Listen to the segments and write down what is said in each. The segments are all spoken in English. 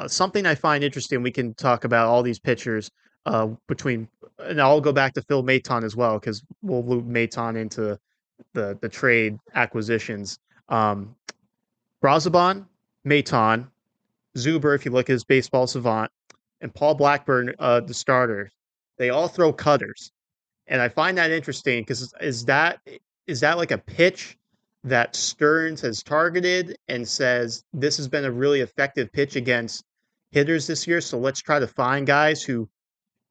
something I find interesting. We can talk about all these pitchers between, and I'll go back to Phil Maton as well because we'll loop Maton into the trade acquisitions. Um, Brazoban, Maton, Zuber, if you look at his baseball savant, and Paul Blackburn, the starter, they all throw cutters, and I find that interesting because is that like a pitch that Stearns has targeted and says this has been a really effective pitch against hitters this year, so let's try to find guys who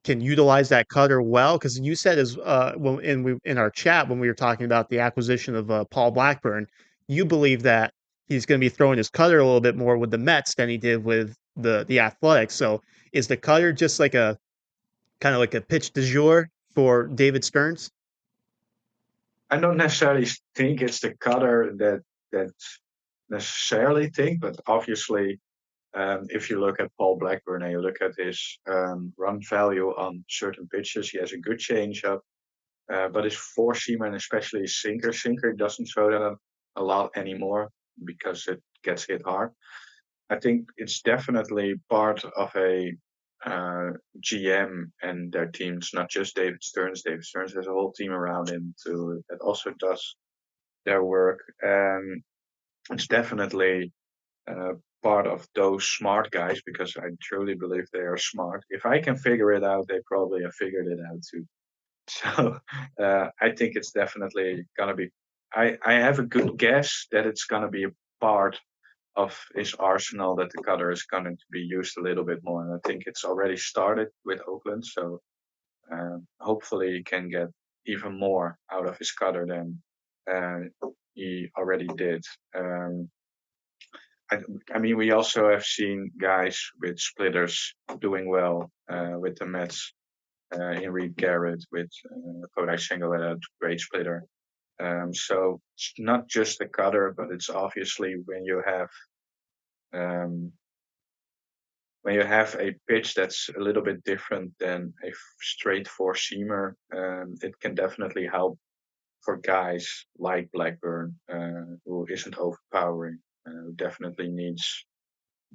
can utilize that cutter well. Because you said as in our chat when we were talking about the acquisition of Paul Blackburn, you believe that he's going to be throwing his cutter a little bit more with the Mets than he did with the Athletics. So is the cutter just like a kind of like a pitch du jour for David Stearns? I don't necessarily think it's the cutter that necessarily think, but obviously, if you look at Paul Blackburn and you look at his run value on certain pitches, he has a good changeup, but his four seamer and especially his sinker doesn't show that a lot anymore because it gets hit hard. I think it's definitely part of a GM and their teams, not just David Stearns. David Stearns has a whole team around him to that also does their work. It's definitely uh, part of those smart guys because I truly believe they are smart. If I can figure it out, they probably have figured it out too. So I think it's definitely gonna be. I have a good guess that it's gonna be a part of his arsenal that the cutter is going to be used a little bit more. And I think it's already started with Oakland, so hopefully he can get even more out of his cutter than he already did. Um, I, I mean, we also have seen guys with splitters doing well with the Mets. In Reed Garrett with Kodak Single had a great splitter. So it's not just the cutter, but it's obviously um, when you have a pitch that's a little bit different than a straight four seamer, it can definitely help for guys like Blackburn, who isn't overpowering, who definitely needs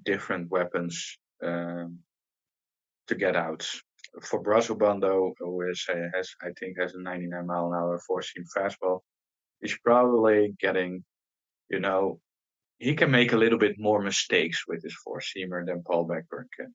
different weapons to get out. For Brazoban, though, who has I think has a 99-mile-an-hour four seam fastball, he's probably getting, you know, he can make a little bit more mistakes with his four seamer than Paul Blackburn can.